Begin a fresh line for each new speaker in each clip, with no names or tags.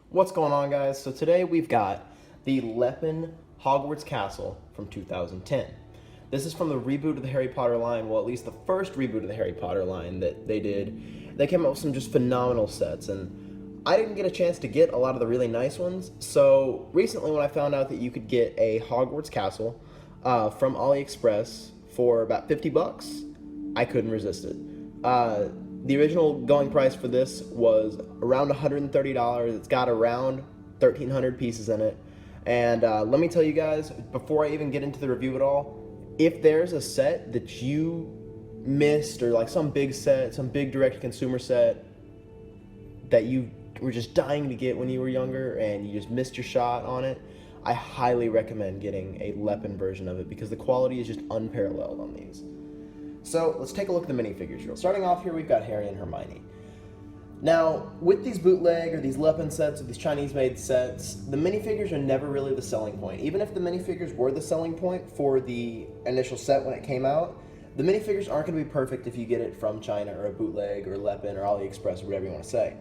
What's going on, guys? So today we've got the Lepin Hogwarts Castle from 2010. This is from the reboot of the Harry Potter line, well, at least the first reboot of the Harry Potter line that they did. They came up with some just phenomenal sets, and I didn't get a chance to get a lot of the really nice ones. So recently when I found out that you could get a Hogwarts Castle from AliExpress for about 50 bucks, I couldn't resist it. The original going price for this was around $130. It's got around 1,300 pieces in it. And let me tell you guys, before I even get into the review at all, if there's a set that you missed, or like some big set, some big direct-to-consumer set that you were just dying to get when you were younger and you just missed your shot on it, I highly recommend getting a Lepin version of it because the quality is just unparalleled on these. So let's take a look at the minifigures. Starting off here, we've got Harry and Hermione. Now, with these bootleg or these Lepin sets or these Chinese-made sets, the minifigures are never really the selling point. Even if the minifigures were the selling point for the initial set when it came out, the minifigures aren't going to be perfect if you get it from China or a bootleg or Lepin or AliExpress or whatever you want to say.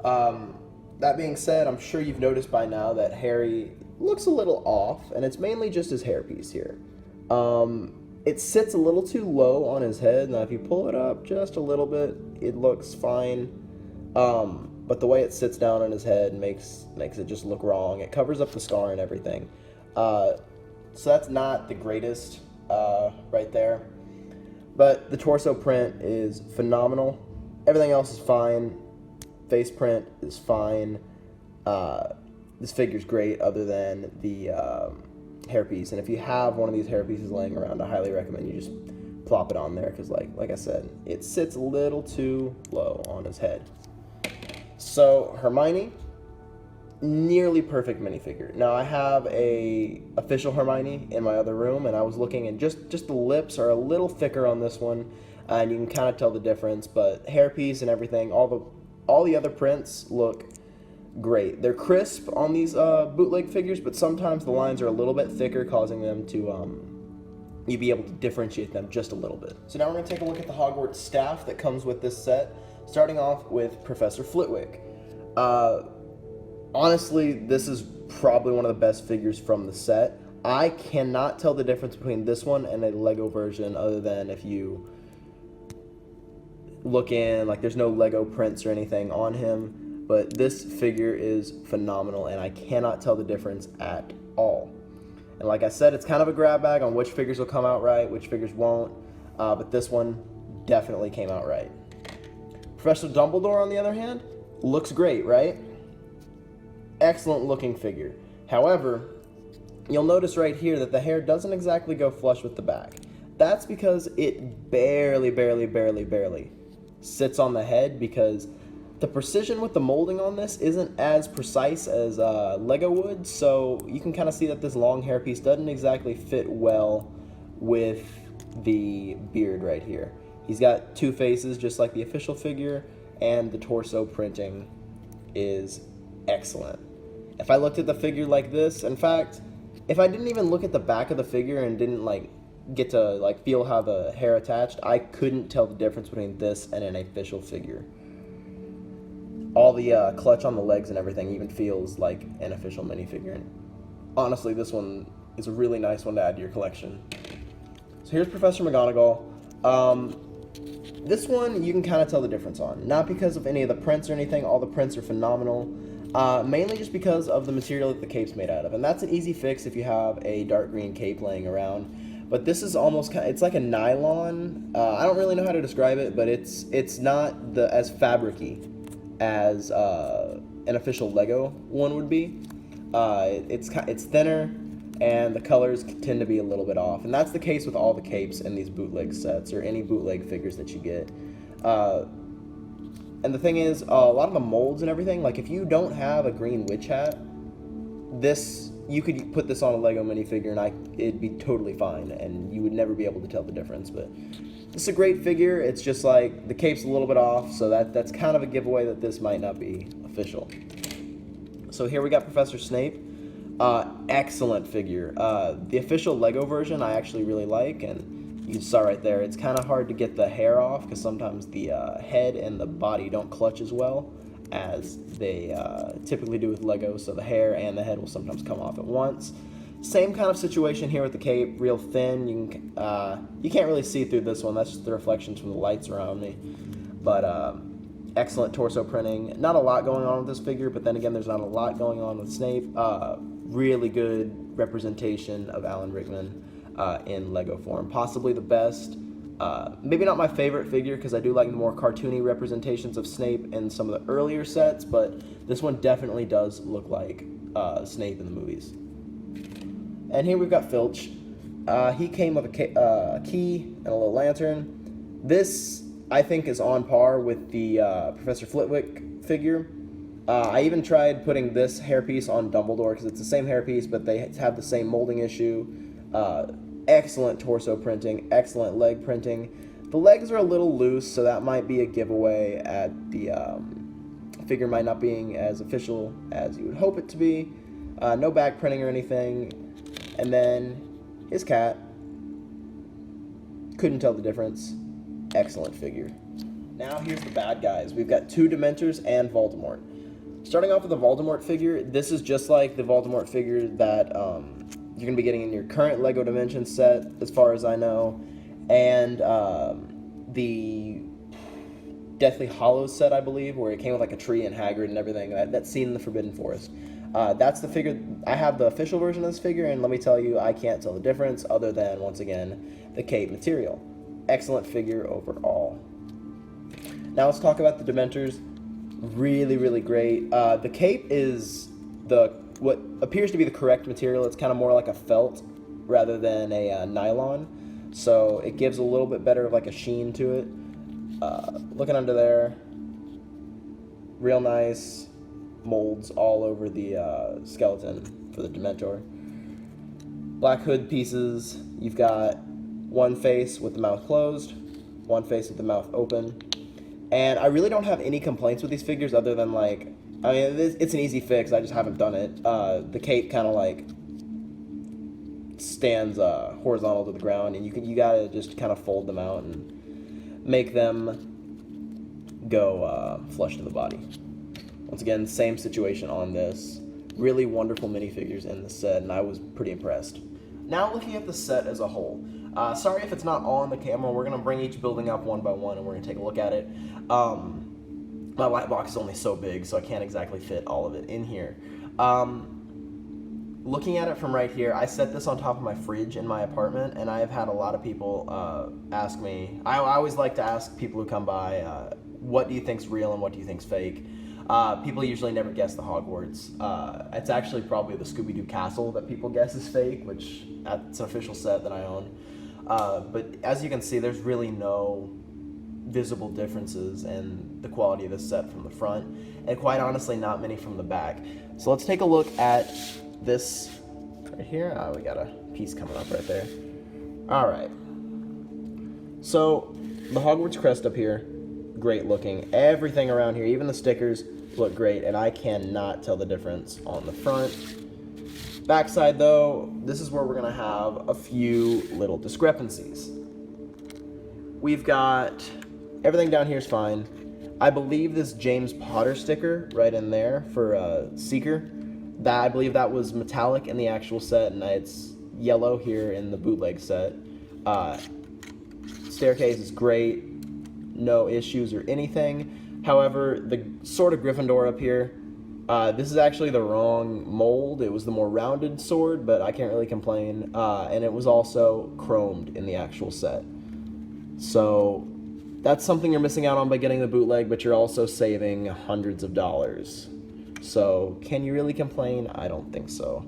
That being said, I'm sure you've noticed by now that Harry looks a little off, and it's mainly just his hairpiece here. It sits a little too low on his head. Now, if you pull it up just a little bit, it looks fine. But the way it sits down on his head makes it just look wrong. It covers up the scar and everything. So that's not the greatest right there. But the torso print is phenomenal. Everything else is fine. Face print is fine. This figure's great other than the hairpiece, and if you have one of these hairpieces laying around, I highly recommend you just plop it on there because like I said, it sits a little too low on his head. So Hermione, nearly perfect minifigure. Now I have a official Hermione in my other room, and I was looking, and just the lips are a little thicker on this one, and you can kind of tell the difference, but hairpiece and everything, all the other prints look great. They're crisp on these bootleg figures, but sometimes the lines are a little bit thicker, causing them to you be able to differentiate them just a little bit. So now we're going to take a look at the Hogwarts staff that comes with this set, starting off with Professor Flitwick. Honestly, this is probably one of the best figures from the set. I cannot tell the difference between this one and a Lego version, other than if you look in, like, there's no Lego prints or anything on him. But this figure is phenomenal, and I cannot tell the difference at all. And like I said, it's kind of a grab bag on which figures will come out right, which figures won't, but this one definitely came out right. Professor Dumbledore, on the other hand, looks great, right? Excellent looking figure. However, you'll notice right here that the hair doesn't exactly go flush with the back. That's because it barely sits on the head, because the precision with the molding on this isn't as precise as Lego would, so you can kind of see that this long hairpiece doesn't exactly fit well with the beard right here. He's got two faces just like the official figure, and the torso printing is excellent. If I looked at the figure like this, in fact, if I didn't even look at the back of the figure and didn't get to feel how the hair attached, I couldn't tell the difference between this and an official figure. All the clutch on the legs and everything even feels like an official minifigure. And honestly, this one is a really nice one to add to your collection. So here's Professor McGonagall. This one you can kind of tell the difference on. Not because of any of the prints or anything. All the prints are phenomenal. Mainly just because of the material that the cape's made out of. And that's an easy fix if you have a dark green cape laying around. But this is almost it's like a nylon. I don't really know how to describe it, but it's not as fabric-y as an official Lego one would be. It's thinner, and the colors tend to be a little bit off, and that's the case with all the capes in these bootleg sets or any bootleg figures that you get. And the thing is, a lot of the molds and everything, like if you don't have a green witch hat, you could put this on a Lego minifigure and it'd be totally fine, and you would never be able to tell the difference. But this is a great figure. It's just like the cape's a little bit off, so that's kind of a giveaway that this might not be official. So here we got Professor Snape. Excellent figure. The official Lego version I actually really like, and you saw right there, it's kind of hard to get the hair off because sometimes the head and the body don't clutch as well as they typically do with Legos, so the hair and the head will sometimes come off at once. Same kind of situation here with the cape, real thin. You can't really see through this one, that's just the reflections from the lights around me. But excellent torso printing. Not a lot going on with this figure, but then again, there's not a lot going on with Snape. Really good representation of Alan Rickman in Lego form. Possibly the best. Maybe not my favorite figure, because I do like the more cartoony representations of Snape in some of the earlier sets, but this one definitely does look like Snape in the movies. And here we've got Filch. He came with a key and a little lantern. This, I think, is on par with the Professor Flitwick figure. I even tried putting this hairpiece on Dumbledore, because it's the same hairpiece, but they have the same molding issue. Excellent torso printing, excellent leg printing. The legs are a little loose, so that might be a giveaway at the figure might not being as official as you would hope it to be. No back printing or anything. And then his cat. Couldn't tell the difference. Excellent figure. Now here's the bad guys. We've got 2 Dementors and Voldemort. Starting off with the Voldemort figure, this is just like the Voldemort figure that you're going to be getting in your current LEGO Dimensions set, as far as I know, and the Deathly Hallows set, I believe, where it came with like a tree and Hagrid and everything, that scene in the Forbidden Forest. That's the figure. I have the official version of this figure, and let me tell you, I can't tell the difference other than, once again, the cape material. Excellent figure overall. Now let's talk about the Dementors. Really, really great. The cape is what appears to be the correct material. It's kind of more like a felt rather than a nylon, so it gives a little bit better of like a sheen to it. Looking under there, real nice molds all over the skeleton for the Dementor. Black hood pieces. You've got one face with the mouth closed, one face with the mouth open. And I really don't have any complaints with these figures other than, like, I mean, it's an easy fix, I just haven't done it. The cape kind of, like, stands horizontal to the ground, and you gotta just kind of fold them out and make them go flush to the body. Once again, same situation on this. Really wonderful minifigures in the set, and I was pretty impressed. Now looking at the set as a whole. Sorry if it's not on the camera. We're going to bring each building up one by one, and we're going to take a look at it. My light box is only so big, so I can't exactly fit all of it in here. Looking at it from right here, I set this on top of my fridge in my apartment, and I have had a lot of people ask me. I always like to ask people who come by, what do you think's real and what do you think's fake? People usually never guess the Hogwarts. It's actually probably the Scooby-Doo castle that people guess is fake, which it's an official set that I own. But as you can see, there's really no visible differences in the quality of this set from the front, and quite honestly, not many from the back. So let's take a look at this right here. We got a piece coming up right there. All right. So the Hogwarts crest up here, great looking. Everything around here, even the stickers, look great, and I cannot tell the difference on the front. Backside though, this is where we're gonna have a few little discrepancies. We've got everything down here is fine. I believe this James Potter sticker right in there for Seeker, that I believe that was metallic in the actual set, and it's yellow here in the bootleg set. Staircase is great, no issues or anything. However, the Sword of Gryffindor up here, this is actually the wrong mold. It was the more rounded sword, but I can't really complain. And it was also chromed in the actual set. So that's something you're missing out on by getting the bootleg, but you're also saving hundreds of dollars. So can you really complain? I don't think so.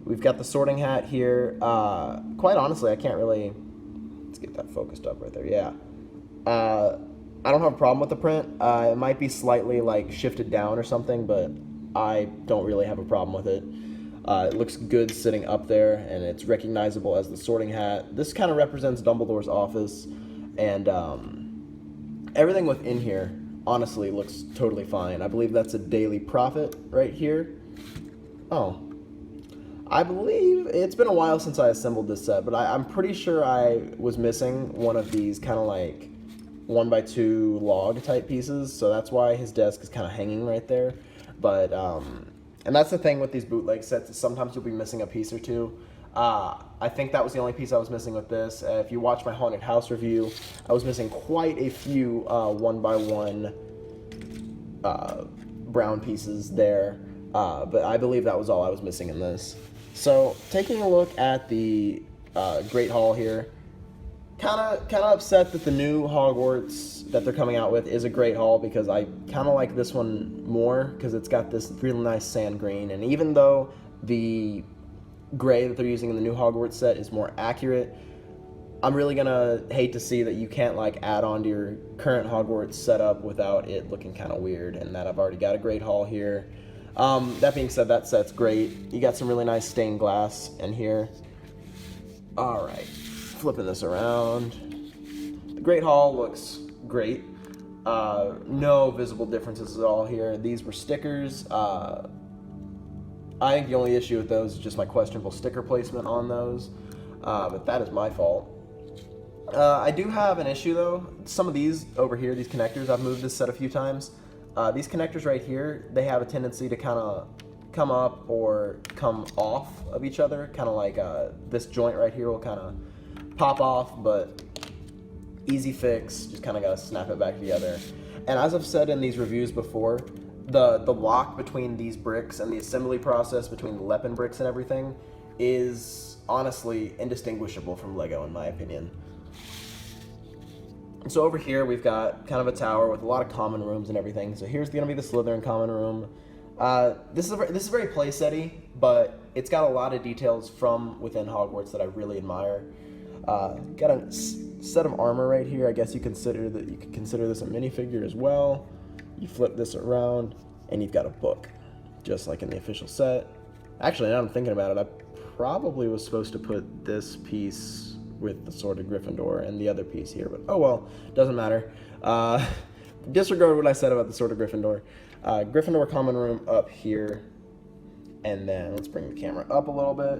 We've got the sorting hat here. Quite honestly, I can't really... Let's get that focused up right there. Yeah. I don't have a problem with the print. It might be slightly like shifted down or something, but I don't really have a problem with it. It looks good sitting up there, and it's recognizable as the sorting hat. This kind of represents Dumbledore's office, and everything within here honestly looks totally fine. I believe that's a Daily Prophet right here. Oh. I believe it's been a while since I assembled this set, but I'm pretty sure I was missing one of these kind of like 1x2 log type pieces, so that's why his desk is kind of hanging right there. But and that's the thing with these bootleg sets, is sometimes you'll be missing a piece or two. I think that was the only piece I was missing with this. If you watch my haunted house review, I was missing quite a few 1x1 brown pieces there, but I believe that was all I was missing in this. So taking a look at the Great Hall here, kind of upset that the new Hogwarts that they're coming out with is a Great Hall, because I kind of like this one more because it's got this really nice sand green, and even though the gray that they're using in the new Hogwarts set is more accurate, I'm really gonna hate to see that you can't like add on to your current Hogwarts setup without it looking kind of weird, and that I've already got a Great Hall here. That being said, that set's great. You got some really nice stained glass in here. All right, flipping this around. The Great Hall looks great. No visible differences at all here. These were stickers. I think the only issue with those is just my questionable sticker placement on those, but that is my fault. I do have an issue though. Some of these over here, these connectors, I've moved this set a few times. These connectors right here, they have a tendency to kind of come up or come off of each other, kind of like this joint right here will kind of pop off, but easy fix, just kind of got to snap it back together. And as I've said in these reviews before, the lock between these bricks and the assembly process between the Lepin bricks and everything is honestly indistinguishable from Lego in my opinion. So over here we've got kind of a tower with a lot of common rooms and everything. So here's going to be the Slytherin common room. This is very playsetty, but it's got a lot of details from within Hogwarts that I really admire. Got a set of armor right here. I guess you could consider this a minifigure as well. You flip this around, and you've got a book, just like in the official set. Actually, now I'm thinking about it, I probably was supposed to put this piece with the Sword of Gryffindor and the other piece here, but oh well, doesn't matter. Disregard what I said about the Sword of Gryffindor. Gryffindor common room up here, and then let's bring the camera up a little bit,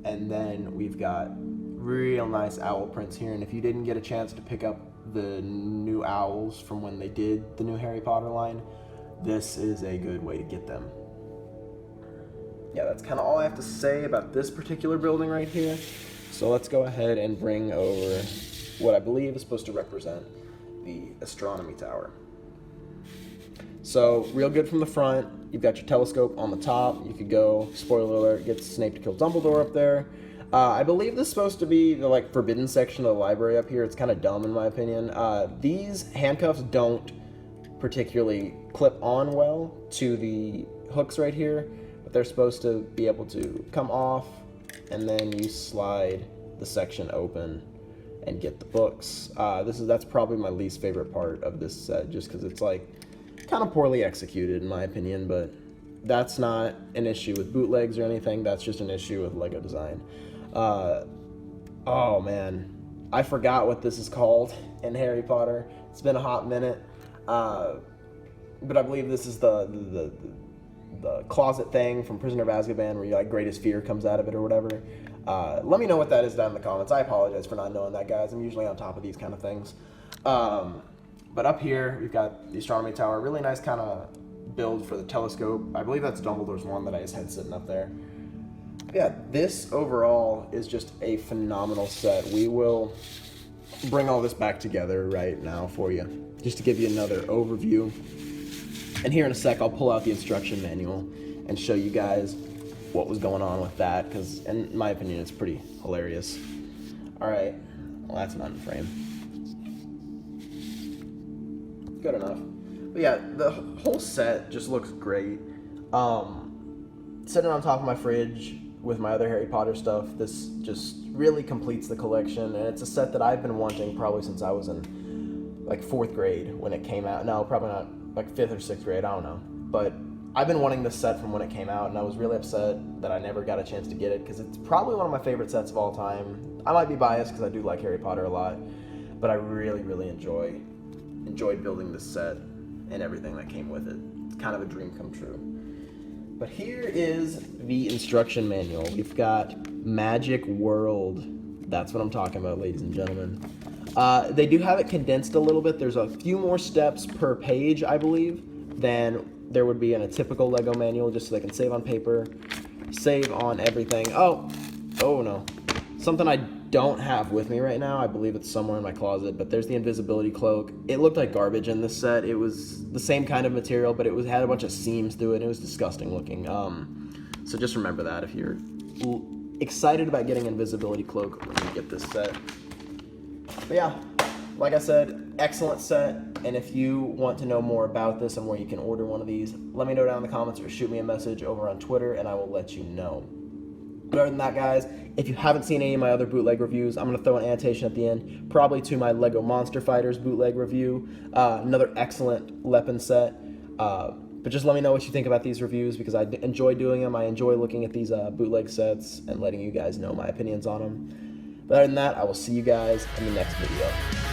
and then we've got real nice owl prints here, and if you didn't get a chance to pick up the new owls from when they did the new Harry Potter line, this is a good way to get them. Yeah, that's kind of all I have to say about this particular building right here. So let's go ahead and bring over what I believe is supposed to represent the astronomy tower. So real good from the front. You've got your telescope on the top. You could go, spoiler alert, get Snape to kill Dumbledore up there. I believe this is supposed to be the like forbidden section of the library up here. It's kind of dumb in my opinion. These handcuffs don't particularly clip on well to the hooks right here, but they're supposed to be able to come off, and then you slide the section open and get the books. That's probably my least favorite part of this set, just because it's like kind of poorly executed in my opinion, but that's not an issue with bootlegs or anything. That's just an issue with Lego design. Oh man, I forgot what this is called in Harry Potter. It's been a hot minute, but I believe this is the closet thing from Prisoner of Azkaban, where your like greatest fear comes out of it or whatever. Let me know what that is down in the comments. I apologize for not knowing that, guys. I'm usually on top of these kind of things. But up here we've got the astronomy tower. Really nice kind of build for the telescope. I believe that's Dumbledore's one that I just had sitting up there. Yeah, this overall is just a phenomenal set. We will bring all this back together right now for you, just to give you another overview. And here in a sec, I'll pull out the instruction manual and show you guys what was going on with that, because in my opinion, it's pretty hilarious. All right, well, that's not in frame. Good enough. But yeah, the whole set just looks great. Sitting on top of my fridge with my other Harry Potter stuff, this just really completes the collection, and it's a set that I've been wanting probably since I was in like 4th grade when it came out. No, probably not, like 5th or 6th grade, I don't know. But I've been wanting this set from when it came out, and I was really upset that I never got a chance to get it, because it's probably one of my favorite sets of all time. I might be biased because I do like Harry Potter a lot, but I really, really enjoyed building this set and everything that came with it. It's kind of a dream come true. But here is the instruction manual. We've got Magic World. That's what I'm talking about, ladies and gentlemen. They do have it condensed a little bit. There's a few more steps per page, I believe, than there would be in a typical Lego manual, just so they can save on paper, save on everything. Oh no. Something I don't have with me right now. I believe it's somewhere in my closet, but there's the invisibility cloak. It looked like garbage in this set. It was the same kind of material, but it had a bunch of seams through it, and it was disgusting looking. So just remember that if you're excited about getting invisibility cloak when you get this set. But yeah, like I said, excellent set, and if you want to know more about this and where you can order one of these, let me know down in the comments or shoot me a message over on Twitter and I will let you know. But other than that, guys, if you haven't seen any of my other bootleg reviews, I'm going to throw an annotation at the end, probably to my Lego Monster Fighters bootleg review, another excellent Lepin set. But just let me know what you think about these reviews, because I enjoy doing them. I enjoy looking at these bootleg sets and letting you guys know my opinions on them. But other than that, I will see you guys in the next video.